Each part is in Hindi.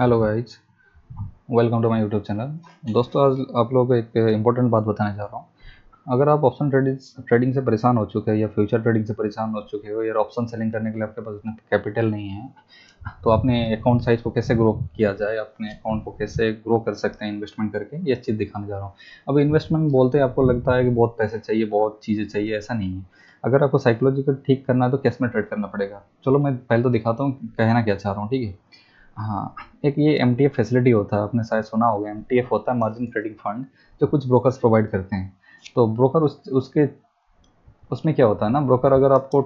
Hello guys, welcome to my YouTube channel. दोस्तों, आज आप लोगों को एक इम्पोर्टेंट बात बताने जा रहा हूँ। अगर आप ऑप्शन ट्रेडिंग से परेशान हो चुके हैं या फ्यूचर ट्रेडिंग से परेशान हो चुके हो या ऑप्शन सेलिंग करने के लिए आपके पास इतना कैपिटल नहीं है, तो अपने अकाउंट साइज को कैसे ग्रो किया जाए, अपने अकाउंट को कैसे ग्रो कर सकते हैं इन्वेस्टमेंट करके, ये चीज़ दिखाने जा रहा हूँ। अब इन्वेस्टमेंट बोलते ही आपको लगता है कि बहुत पैसे चाहिए, बहुत चीज़ें चाहिए, ऐसा नहीं है। अगर आपको साइकोलॉजिकल ठीक करना है तो कैश में ट्रेड करना पड़ेगा। चलो मैं पहले तो दिखाता हूँ कहना क्या चाह रहा हूँ, ठीक है। हाँ, एक ये एमटीएफ फैसिलिटी होता है, आपने शायद सुना होगा। एमटीएफ होता है मार्जिन ट्रेडिंग फंड, जो कुछ ब्रोकर्स प्रोवाइड करते हैं। तो ब्रोकर उसके उसमें क्या होता है ना, ब्रोकर अगर आपको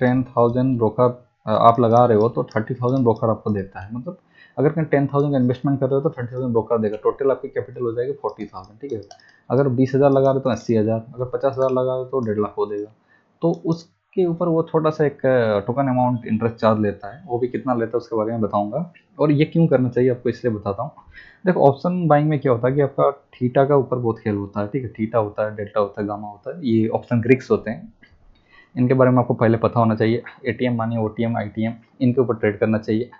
10,000 ब्रोकर आप लगा रहे हो तो 30,000 ब्रोकर आपको देता है। मतलब अगर कहीं 10,000 का इन्वेस्टमेंट कर रहे हो तो 30,000 ब्रोकर देगा। टोटल आपकी कैपिटल हो जाएगी 40,000, ठीक है। अगर 20,000 लगा रहे हो तो 80,000, अगर 50,000 लगा रहे हो तो 1.5 लाख वो देगा। तो उसके ऊपर वो छोटा सा एक टोकन अमाउंट इंटरेस्ट चार्ज लेता है। वो भी कितना लेता है उसके बारे में बताऊंगा, और ये क्यों करना चाहिए आपको इसलिए बताता हूँ। देखो, ऑप्शन बाइंग में क्या होता है कि आपका थीटा का ऊपर बहुत खेल होता है, ठीक है। थीटा होता है, डेल्टा होता है, गामा होता है, ये ऑप्शन ग्रीक्स होते हैं। इनके बारे में आपको पहले पता होना चाहिए। एटीएम मानिए, ओटीएम, आईटीएम, इनके ऊपर ट्रेड करना चाहिए।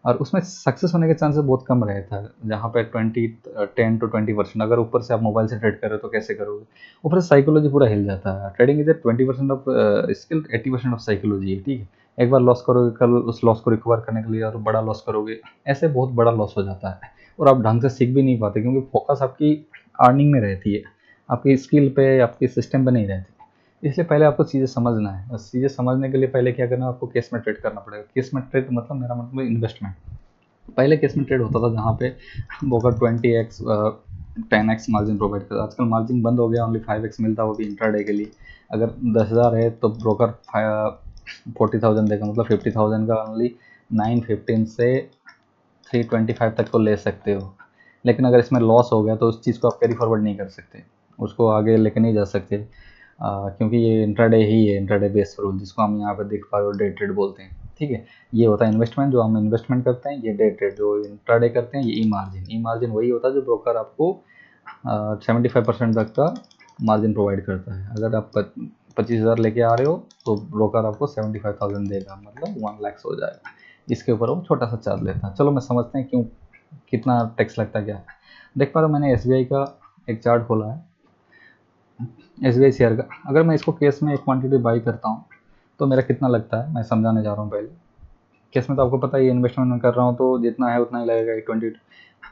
और उसमें सक्सेस होने के चांसेस बहुत कम रहता है, जहाँ पे 10 to 20%। अगर ऊपर से आप मोबाइल से ट्रेड कर रहे हो तो कैसे करोगे। ऊपर से साइकोलॉजी पूरा हिल जाता है। Trading is a 20% of skill, 80% of psychology है, ठीक है। एक बार लॉस करोगे, कल उस लॉस को रिकवर करने के लिए और बड़ा लॉस करोगे, ऐसे बहुत बड़ा लॉस हो जाता है। और आप ढंग से सीख भी नहीं पाते, क्योंकि फोकस आपकी अर्निंग में रहती है, आपकी स्किल पे, आपकी सिस्टम पे नहीं रहती। इसलिए पहले आपको चीज़ें समझना है, और चीज़ें समझने के लिए पहले क्या करना है, आपको केस में ट्रेड करना पड़ेगा। केस में ट्रेड मतलब, मेरा मतलब इन्वेस्टमेंट। पहले केस में ट्रेड होता था जहाँ पे broker 20x 10x margin provide करता। आजकल मार्जिन बंद हो गया, ओनली 5x मिलता है, वो भी इंट्राडे के लिए। अगर 10,000 है तो ब्रोकर 40,000 देगा, मतलब 50,000 का ओनली 915 से 325 तक को ले सकते हो। लेकिन अगर इसमें लॉस हो गया तो उस चीज़ को आप कैरी फॉरवर्ड नहीं कर सकते, उसको आगे लेके नहीं जा सकते। क्योंकि ये इंट्राडे ही है, इंट्राडे बेस्ड रूल, जिसको हम यहाँ पे देख पा रहे हो डे ट्रेड बोलते हैं, ठीक है। ये होता है इन्वेस्टमेंट, जो हम इन्वेस्टमेंट करते हैं। ये डे ट्रेड जो इंट्राडे करते हैं, ये ई मार्जिन। ई मार्जिन वही होता है जो ब्रोकर आपको 75% तक का मार्जिन प्रोवाइड करता है। अगर आप 25,000 लेके आ रहे हो तो ब्रोकर आपको 75,000 देगा, मतलब 1 लाख हो जाएगा। इसके ऊपर वो छोटा सा चार्ज लेता है। चलो मैं समझते हैं क्यों, कितना टैक्स लगता है क्या है। देख पा रहे हो, मैंने एसबीआई का एक चार्ट खोला है, एसबीआई शेयर का। अगर मैं इसको केस में एक क्वांटिटी बाई करता हूँ तो मेरा कितना लगता है, मैं समझाने जा रहा हूँ पहले। केस में तो आपको पता ही है, इन्वेस्टमेंट में कर रहा हूँ तो जितना है उतना ही लगेगा, 20।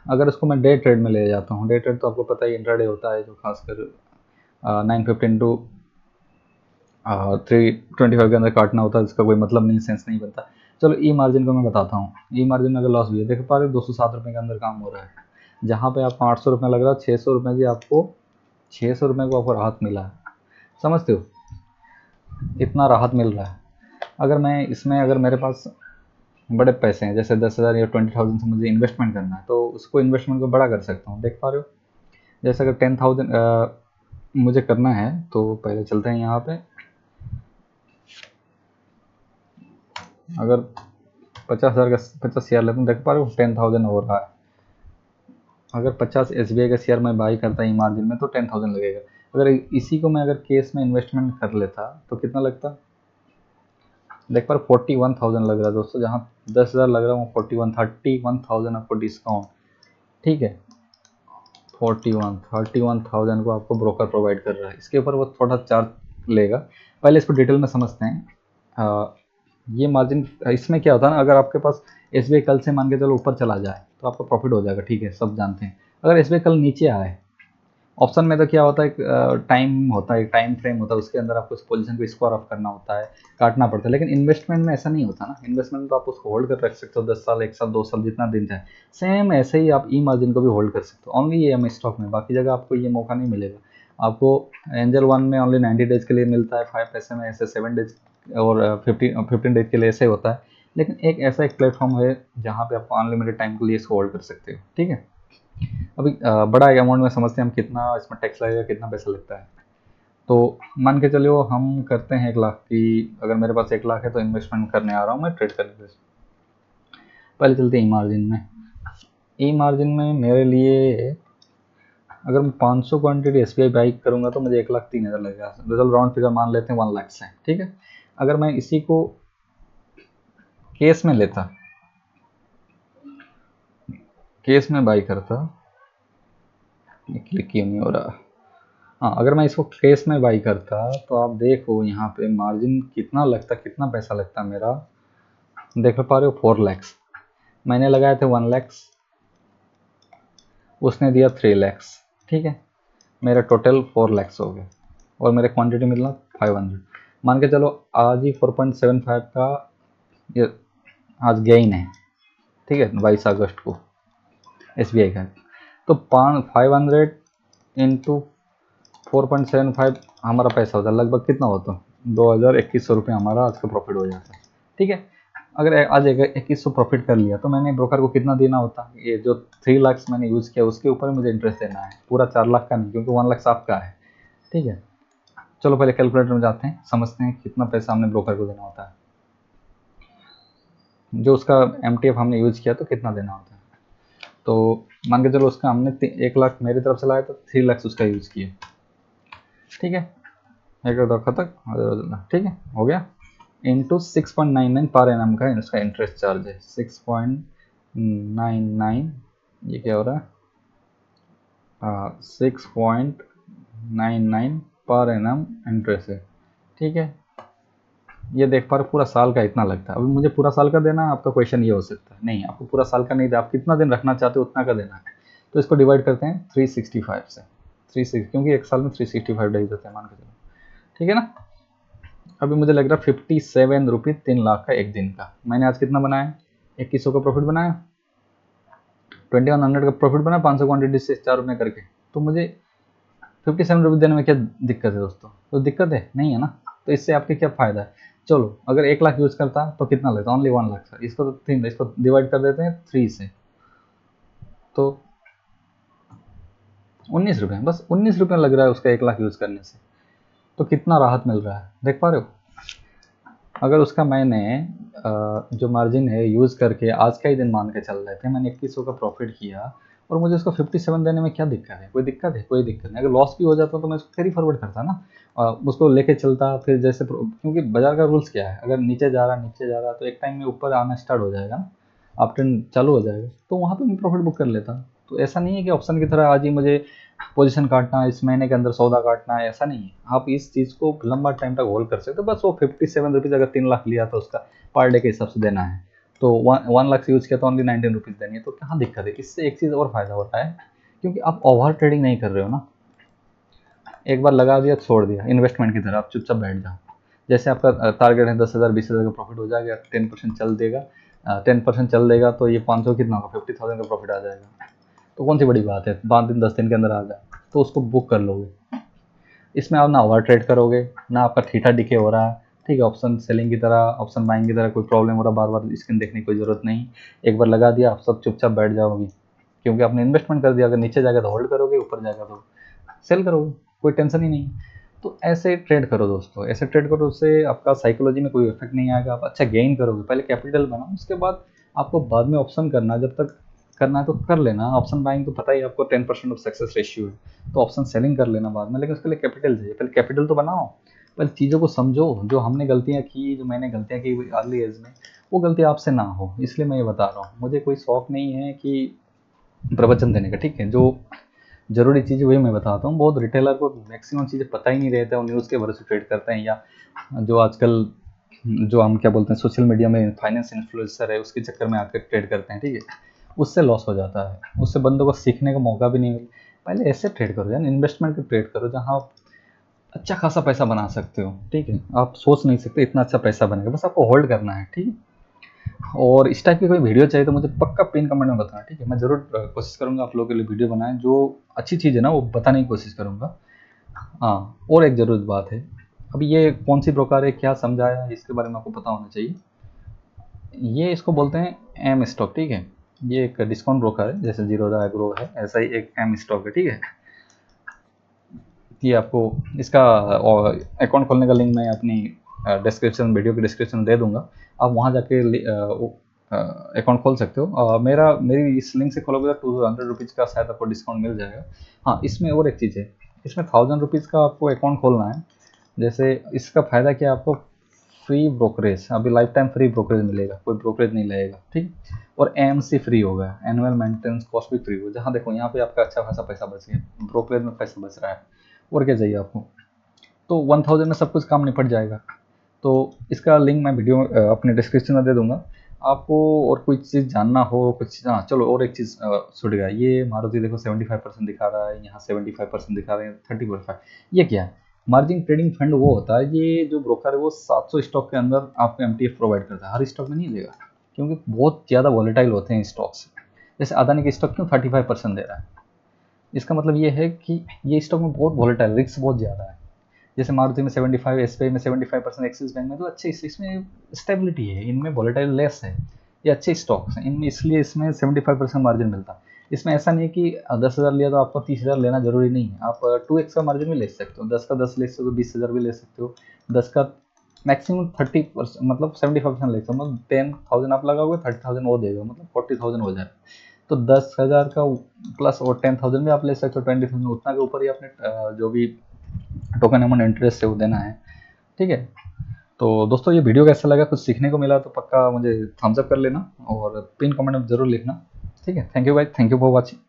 अगर इसको मैं डे ट्रेड में ले जाता हूँ, डे ट्रेड तो आपको पता ही इंट्राडे होता है, जो खासकर 915 टू 325 के अंदर काटना होता है, इसका कोई मतलब नहीं, सेंस नहीं बनता। चलो ई मार्जिन को मैं बताता हूँ। ई मार्जिन में अगर लॉस भी है, देख पा रहे हो 207 रुपये के अंदर काम हो रहा है। जहाँ पे आपको 800 रुपये लग रहा है, 600 रुपये की आपको 600 रुपये को आपको राहत मिला है। समझते हो, इतना राहत मिल रहा है। अगर मैं इसमें, अगर मेरे पास बड़े पैसे हैं, जैसे 10,000 या 20,000 से मुझे इन्वेस्टमेंट करना है, तो उसको इन्वेस्टमेंट को बड़ा कर सकता हूँ। देख पा रहे हो, जैसे अगर 10,000 मुझे करना है, तो पहले चलते हैं यहाँ पे। अगर 50,000 का 50 शेयर लेता हूँ, देख पा रहे हो 10,000 हो रहा है। अगर 50 एसबीआई का शेयर मैं बाई करता ई मार्जिन में तो 10,000 लगेगा। अगर इसी को मैं अगर केस में इन्वेस्टमेंट कर लेता तो कितना लगता, देख पर 41,000 लग रहा है दोस्तों। जहाँ 10,000 लग रहा है, 31,000 आपको डिस्काउंट, ठीक है। 31,000 को आपको ब्रोकर प्रोवाइड कर रहा है। इसके ऊपर वो थोड़ा चार्ज लेगा। पहले इसको डिटेल में समझते हैं। ये मार्जिन, इसमें क्या होता है ना, अगर आपके पास एसबीआई कल से मान के चलो ऊपर चला जाए तो आपका प्रॉफिट हो जाएगा, ठीक है, सब जानते हैं। अगर एसबीआई कल नीचे आए, ऑप्शन में तो क्या होता है, एक टाइम होता है, एक टाइम फ्रेम होता है, उसके अंदर आपको उस पोजीशन को स्क्वायर ऑफ करना होता है, काटना पड़ता है। लेकिन इन्वेस्टमेंट में ऐसा नहीं होता ना। इन्वेस्टमेंट में तो आप उसको होल्ड कर रख सकते हो 10 साल, 1 साल, 2 साल, जितना दिन चाहे। सेम ऐसे ही आप ई मार्जिन को भी होल्ड कर सकते हो, ओनली ये एम स्टॉक में। बाकी जगह आपको ये मौका नहीं मिलेगा। आपको एंजल वन में ओनली 90 डेज के लिए मिलता है, 5 पैसे में ऐसे 7 डेज, और 15 डेज के लिए ऐसे होता है। लेकिन एक ऐसा एक प्लेटफॉर्म है जहाँ पे आपको अनलिमिटेड टाइम के लिए इसको होल्ड कर सकते हो, ठीक है। अभी बड़ा अमाउंट में समझते हैं हम, कितना इसमें टैक्स लगेगा, कितना पैसा लगता है। तो मान के चलिए हम करते हैं 1 लाख की। अगर मेरे पास 1 लाख है तो इन्वेस्टमेंट करने आ रहा हूँ मैं, ट्रेड करने के लिए। पहले चलते हैं ई मार्जिन में। ई मार्जिन में मेरे लिए, अगर मैं 500 क्वांटिटी एसबीआई बाई करूंगा तो मुझे 1,03,000 लगेगा। रिजल्ट राउंड फिगर मान लेते हैं 1 लाख से, ठीक है। अगर मैं इसी को केस में लेता केस में बाई करता, क्लिक क्यों नहीं हो रहा, हाँ अगर मैं इसको केस में बाई करता तो आप देखो यहाँ पे मार्जिन कितना लगता, कितना पैसा लगता मेरा, देख पा रहे हो 4 लैक्स, मैंने लगाए थे 1 लैक्स, उसने दिया 3 लैक्स, ठीक है, मेरा टोटल 4 लैक्स हो गए और मेरे क्वांटिटी मिला 500। मान के चलो आज ही 4.75 का ये आज गेन है, ठीक है, 22 अगस्त को SBI का, तो 500 इंटू 4.75 हमारा पैसा होता है लगभग कितना होता, 2100 रुपये हमारा आज का प्रॉफिट हो जाता है, ठीक है। अगर आज 2100 प्रॉफिट कर लिया तो मैंने ब्रोकर को कितना देना होता, ये जो 3 लाख मैंने यूज़ किया उसके ऊपर मुझे इंटरेस्ट देना है, पूरा 4 लाख का नहीं, क्योंकि 1 लाख आपका है, ठीक है। चलो पहले कैलकुलेटर में जाते हैं, समझते हैं कितना पैसा हमने ब्रोकर को देना होता है, जो उसका MTF हमने यूज़ किया तो कितना देना होता है। तो मान के चलो उसका हमने 1 लाख मेरी तरफ से लाया तो 3 लाख उसका यूज़ किया, ठीक है, एक तक, ठीक है, हो गया, इंटू 6.99 पर एनम का इसका इंटरेस्ट चार्ज है, 6.99, ये क्या हो रहा है, 6.99 पर एनम इंटरेस्ट है, ठीक है। ये देख पा रहे पूरा साल का इतना लगता है, अभी मुझे पूरा साल का देना है, आपका क्वेश्चन ये हो सकता है, नहीं आपको पूरा साल का नहीं दे, आप कितना दिन रखना चाहते हो उतना का देना है, तो इसको डिवाइड करते हैं 365 से, 36, क्योंकि एक साल में 365 डेज होते हैं मान के चलो, ठीक है ना। अभी मुझे लग रहा है 57 रुपये 3 लाख का एक दिन का, मैंने आज कितना बनाया, 2100 का प्रॉफिट बनाया, 2100 का प्रॉफिट बनाया, 500 क्वान्टिटी से 4 रुपये करके, तो मुझे 57 रुपये देने में क्या दिक्कत है दोस्तों, तो दिक्कत है नहीं है ना। तो इससे आपके क्या फ़ायदा है, चलो अगर 1 लाख यूज़ करता तो कितना लगता, ओनली 1 लाख का, इसको तो 3, इसको डिवाइड कर देते हैं 3 से, तो 19 रुपये, बस 19 रुपये लग रहा है उसका 1 लाख यूज़ करने से, तो कितना राहत मिल रहा है, देख पा रहे हो। अगर उसका मैंने जो मार्जिन है यूज़ करके आज का ही दिन मान के चल रहे थे, मैंने 2100 का प्रॉफिट किया और मुझे उसको 57 देने में क्या दिक्कत है, कोई दिक्कत है, कोई दिक्कत नहीं। अगर लॉस भी हो जाता तो मैं उसको कैरी फॉरवर्ड करता ना, उसको लेके चलता, फिर जैसे, क्योंकि बाजार का रूल्स क्या है, अगर नीचे जा रहा तो एक टाइम में ऊपर आना स्टार्ट हो जाएगा ना, अप ट्रेंड चालू हो जाएगा, तो वहाँ पर मैं प्रॉफिट बुक कर लेता। तो ऐसा नहीं है कि ऑप्शन की तरह आज ही मुझे पोजीशन काटना है, इस महीने के अंदर सौदा काटना है, ऐसा नहीं है। आप इस चीज़ को लंबा टाइम तक होल्ड कर सकते हो, बस वो 57 रुपीज़ अगर 3 लाख लिया तो उसका पर डे के हिसाब से देना है, तो 1 लाख से यूज़ किया तो ओनली 19 रुपीज़ देनी है, तो कहाँ दिक्कत है। इससे एक चीज़ और फ़ायदा होता है, क्योंकि आप ओवर ट्रेडिंग नहीं कर रहे हो ना, एक बार लगा दिया छोड़ दिया, इन्वेस्टमेंट की तरह आप चुपचाप बैठ जाओ। जैसे आपका टारगेट है 10,000 20,000 का प्रॉफिट हो जाएगा, 10% चल देगा, 10% चल देगा तो ये 500 कितना होगा, 50,000 का प्रॉफिट आ जाएगा, तो कौन सी बड़ी बात है, 5 दिन 10 दिन के अंदर आ जाए तो उसको बुक कर लोगे। इसमें आप ना ओवर ट्रेड करोगे, ना आपका थीटा डिके हो रहा है, ठीक है, ऑप्शन सेलिंग की तरह, ऑप्शन बाइंग की तरह कोई प्रॉब्लम हो रहा, बार बार स्क्रीन देखने की कोई ज़रूरत नहीं, एक बार लगा दिया आप सब चुपचाप बैठ जाओ अभी, क्योंकि आपने इन्वेस्टमेंट कर दिया, अगर नीचे जाएगा तो होल्ड करोगे, ऊपर जाएगा तो सेल करोगे, कोई टेंशन ही नहीं। तो ऐसे ट्रेड करो दोस्तों, ऐसे ट्रेड करो, उससे आपका साइकोलॉजी में कोई इफेक्ट नहीं आएगा, आप अच्छा गेन करोगे। पहले कैपिटल बनाओ, उसके बाद आपको बाद में ऑप्शन करना, जब तक करना है तो कर लेना। ऑप्शन बाइंग तो पता ही आपको 10% ऑफ सक्सेस रेशियो है, तो ऑप्शन सेलिंग कर लेना बाद में, लेकिन उसके लिए कैपिटल चाहिए। पहले कैपिटल तो बनाओ, पहले चीज़ों को समझो, जो हमने गलतियाँ की, जो मैंने गलतियाँ की अर्ली एज में, वो गलती आपसे ना हो, इसलिए मैं ये बता रहा हूँ। मुझे कोई शौक नहीं है कि प्रवचन देने का, ठीक है, जो जरूरी चीज़ वही मैं बताता हूँ। बहुत रिटेलर को मैक्सिमम चीज़ें पता ही नहीं रहता है, वो न्यूज़ के भरोसे ट्रेड करते हैं, या जो आजकल जो हम क्या बोलते हैं सोशल मीडिया में फाइनेंस इन्फ्लुएंसर है उसके चक्कर में आकर ट्रेड करते हैं, ठीक है, उससे लॉस हो जाता है, उससे बंदों को सीखने का मौका भी नहीं मिले। पहले ऐसे ट्रेड करो यार, इन्वेस्टमेंट के ट्रेड करो जहाँ आप अच्छा खासा पैसा बना सकते हो, ठीक है, आप सोच नहीं सकते इतना अच्छा पैसा बनेगा, बस आपको होल्ड करना है, ठीक है। और इस टाइप की कोई वीडियो चाहिए तो मुझे पक्का पिन कमेंट में बताना, ठीक है, मैं ज़रूर कोशिश करूँगा आप लोगों के लिए वीडियो बनाएं, जो अच्छी चीज़ है ना वो बताने की कोशिश करूँगा। हाँ, और एक ज़रूरत बात है, अभी ये कौन सी ब्रोकर है, क्या समझाया, इसके बारे में आपको पता होना चाहिए। ये इसको बोलते हैं एम स्टॉक, ठीक है, ये एक डिस्काउंट ब्रोकर है, जैसे जीरोधा एग्रो है, ऐसा ही एक एम स्टॉक है, ठीक है। ये आपको इसका अकाउंट खोलने का लिंक मैं अपनी डिस्क्रिप्शन, वीडियो की डिस्क्रिप्शन में दे दूंगा, आप वहाँ जाके अकाउंट खोल सकते हो। मेरी इस लिंक से खोलोगे तो 200 रुपीज़ का शायद आपको डिस्काउंट मिल जाएगा। हाँ, इसमें और एक चीज़ है, इसमें 1000 रुपीज़ का आपको अकाउंट खोलना है। जैसे इसका फ़ायदा क्या है आपको, फ्री ब्रोकरेज, अभी लाइफ टाइम फ्री ब्रोकरेज मिलेगा, कोई ब्रोकरेज नहीं लगेगा, ठीक। और एएमसी फ्री होगा, एनुअल मेंटेनेंस कॉस्ट भी फ्री होगा। जहाँ देखो यहाँ पे आपका अच्छा खासा पैसा बच गया, ब्रोकरेज में पैसा बच रहा है, और क्या चाहिए आपको। तो 1000 में सब कुछ काम निपट जाएगा। तो इसका लिंक मैं वीडियो अपने डिस्क्रिप्शन में दे दूंगा। आपको और कोई चीज़ जानना हो, कुछ, हाँ चलो और एक चीज़ छूट गया, ये मारुति देखो 75% दिखा रहा है, यहाँ 75% दिखा रहे हैं, 30%। ये क्या है? मार्जिन ट्रेडिंग फंड वो होता है, ये जो ब्रोकर है वो 700 स्टॉक के अंदर आपको एमटीएफ प्रोवाइड करता है, हर स्टॉक में नहीं देगा, क्योंकि बहुत ज़्यादा वॉलेटाइल होते हैं स्टॉक्स। जैसे अदानी के स्टॉक क्यों 35% दे रहा है? इसका मतलब ये है कि ये स्टॉक में बहुत वॉलेटाइल, रिस्क बहुत ज़्यादा है। जैसे मारुति में 75, एसबीआई में 75%, एक्सिस बैंक में तो अच्छे, इसमें स्टेबिलिटी है, इनमें वॉलेटाइल लेस है, ये अच्छे स्टॉक्स हैं इनमें, इसलिए इसमें 75% मार्जिन मिलता है। इसमें ऐसा नहीं कि 10,000 लिया तो आपको 30,000 लेना जरूरी नहीं है, आप 2x का मार्जिन भी ले सकते हो, 10 का 10 ले सकते हो, 20,000 भी ले सकते हो, 10 का मैक्सिमम 30%, मतलब 75% ले सकते हो, मतलब 10,000 आप लगाओगे, 30,000 वो देगा, मतलब 40,000 हो जाए। तो 10,000 का प्लस और 10,000 भी आप ले सकते हो, 20,000, उतना के ऊपर ही आपने जो भी टोकन अमाउंट इंटरेस्ट है वो देना है, ठीक है। तो दोस्तों ये वीडियो कैसा लगा, कुछ सीखने को मिला तो पक्का मुझे थम्स अप कर लेना, और पिन कमेंट में जरूर लिखना, ठीक है। थैंक यू भाई, थैंक यू फॉर वॉचिंग।